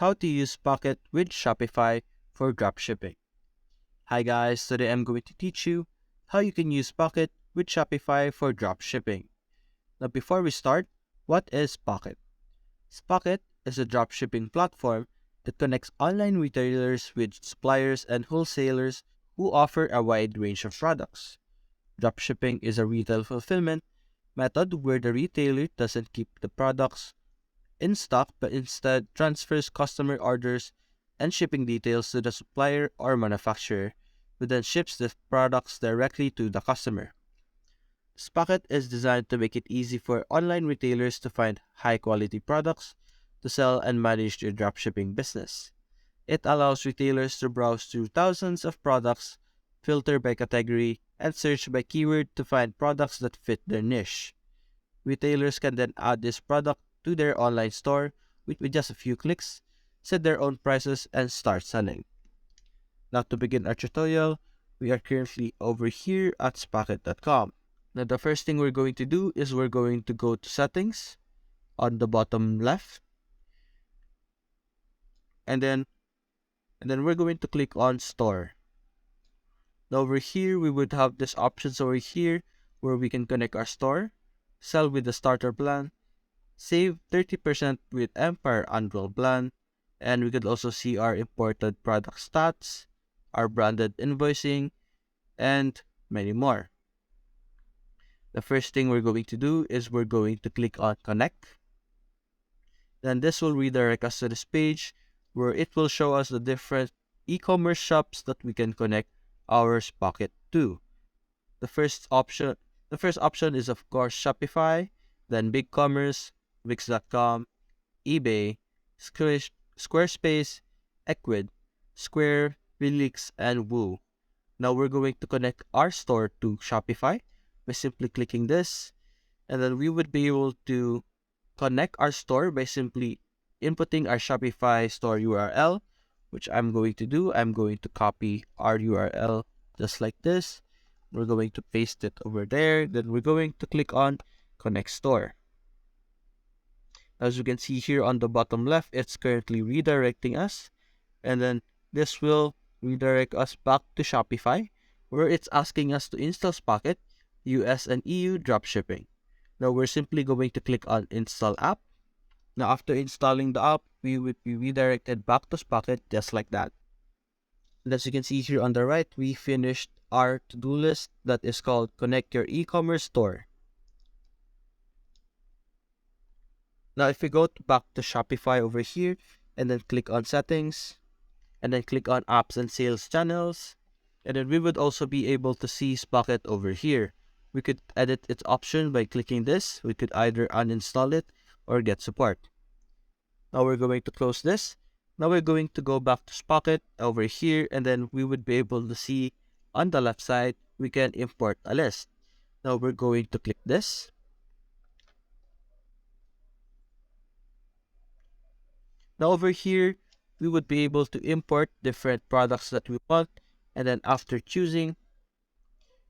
How to use Spocket with Shopify for dropshipping. Hi guys, today I'm going to teach you how you can use Spocket with Shopify for dropshipping. Now before we start, what is Spocket? Spocket is a dropshipping platform that connects online retailers with suppliers and wholesalers who offer a wide range of products. Dropshipping is a retail fulfillment method where the retailer doesn't keep the products in stock but instead transfers customer orders and shipping details to the supplier or manufacturer, who then ships the products directly to the customer. Spocket is designed to make it easy for online retailers to find high quality products to sell and manage their dropshipping business. It allows retailers to browse through thousands of products, filter by category, and search by keyword to find products that fit their niche. Retailers can then add this product to their online store with just a few clicks, set their own prices, and start selling. Now to begin our tutorial, we are currently over here at Spocket.com. Now the first thing we're going to do is we're going to go to settings on the bottom left, and then we're going to click on store. Now over here we would have this options over here where we can connect our store, sell with the starter plan, save 30% with Empire Annual Plan, and we could also see our imported product stats, our branded invoicing, and many more. The first thing we're going to do is we're going to click on Connect. Then this will redirect us to this page where it will show us the different e-commerce shops that we can connect our Spocket to. The first option is of course Shopify, then BigCommerce, Wix.com, eBay, Squarespace, Ecwid, Square, Relix, and Woo. Now we're going to connect our store to Shopify by simply clicking this, and then we would be able to connect our store by simply inputting our Shopify store URL, which I'm going to do. I'm going to copy our URL just like this. We're going to paste it over there. Then we're going to click on Connect Store. As you can see here on the bottom left, it's currently redirecting us. And then this will redirect us back to Shopify, where it's asking us to install Spocket, US and EU dropshipping. Now we're simply going to click on Install App. Now after installing the app, we would be redirected back to Spocket just like that. And as you can see here on the right, we finished our to-do list that is called Connect Your E-commerce Store. Now if we go back to Shopify over here and then click on Settings and then click on Apps and Sales Channels, and then we would also be able to see Spocket over here. We could edit its option by clicking this. We could either uninstall it or get support. Now we're going to close this. Now we're going to go back to Spocket over here, and then we would be able to see on the left side, we can import a list. Now we're going to click this. Now over here, we would be able to import different products that we want, and then after choosing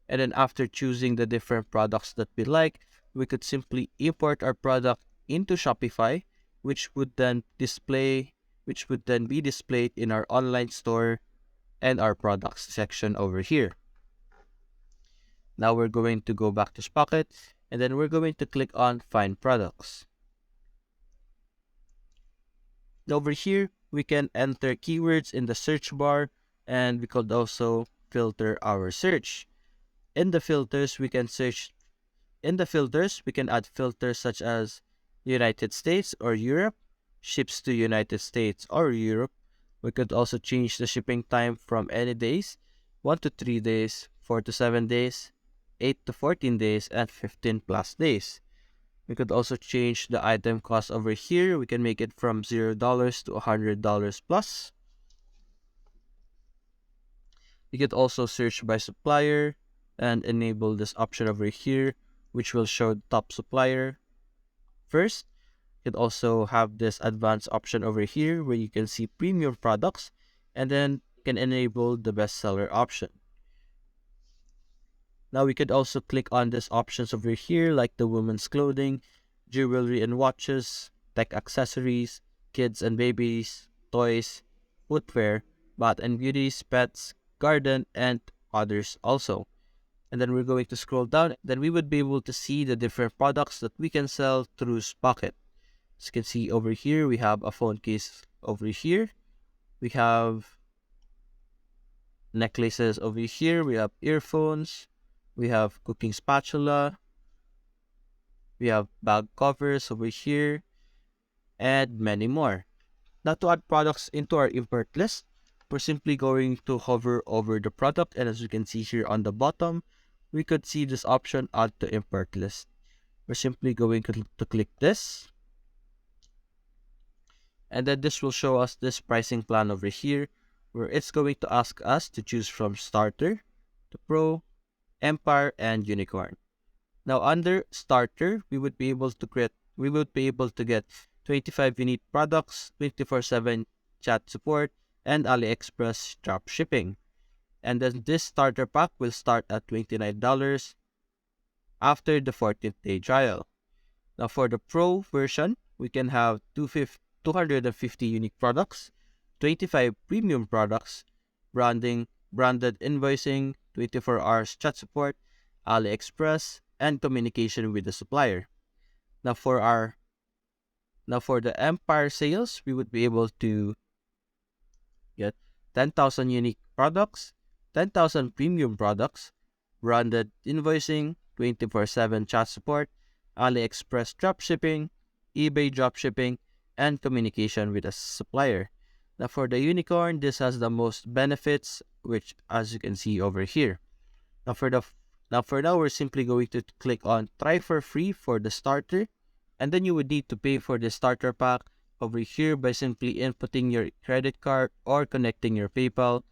the different products that we like, we could simply import our product into Shopify, which would then be displayed in our online store and our products section over here. Now we're going to go back to Spocket, and then we're going to click on Find Products. Over here, we can enter keywords in the search bar, and we could also filter our search. In the filters, we can add filters such as United States or Europe, ships to United States or Europe. We could also change the shipping time from any days, 1 to 3 days, 4 to 7 days, 8 to 14 days, and 15 plus days. We could also change the item cost over here. We can make it from $0 to $100 plus. You could also search by supplier and enable this option over here, which will show the top supplier first. You could also have this advanced option over here where you can see premium products, and then you can enable the bestseller option. Now we could also click on these options over here like the women's clothing, jewelry and watches, tech accessories, kids and babies, toys, footwear, bath and beauties, pets, garden, and others also. And then we're going to scroll down. Then we would be able to see the different products that we can sell through Spocket. As you can see over here, we have a phone case over here. We have necklaces over here. We have earphones. We have cooking spatula. We have bag covers over here, and many more. Now to add products into our import list, we're simply going to hover over the product, and as you can see here on the bottom, we could see this option, add to import list. We're simply going to click this, and then this will show us this pricing plan over here, where it's going to ask us to choose from starter to pro, empire, and unicorn. Now under starter, we would be able to get 25 unique products, 24/7 chat support, and AliExpress drop shipping. And then this starter pack will start at $29 after the 14th day trial. Now for the pro version, we can have 250 unique products, 25 premium products, branded invoicing, 24 hours chat support, AliExpress, and communication with the supplier. Now for the Empire sales, we would be able to get 10,000 unique products, 10,000 premium products, branded invoicing, 24/7 chat support, AliExpress dropshipping, eBay dropshipping, and communication with a supplier. Now for the unicorn, this has the most benefits, which as you can see over here. Now for now, we're simply going to click on try for free for the starter, and then you would need to pay for the starter pack over here by simply inputting your credit card or connecting your PayPal.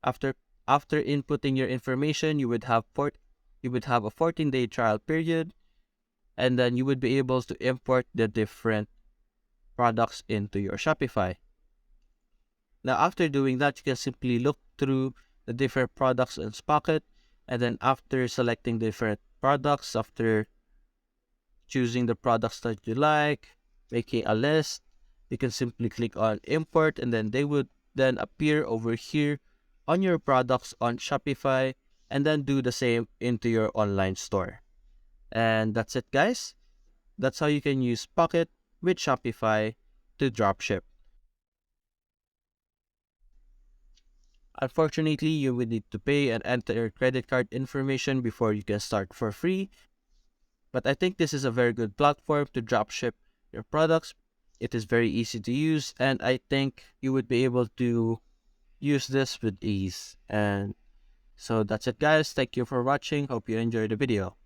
After inputting your information, you would have a 14-day trial period, and then you would be able to import the different products into your Shopify. Now after doing that, you can simply look through the different products in Spocket, and then after selecting different products, after choosing the products that you like, making a list, you can simply click on import, and then they would then appear over here on your products on Shopify, and then do the same into your online store. And that's it, guys. That's how you can use Pocket with Shopify to dropship. Unfortunately, you will need to pay and enter your credit card information before you can start for free. But I think this is a very good platform to dropship your products. It is very easy to use, and I think you would be able to use this with ease. And so that's it, guys. Thank you for watching. Hope you enjoyed the video.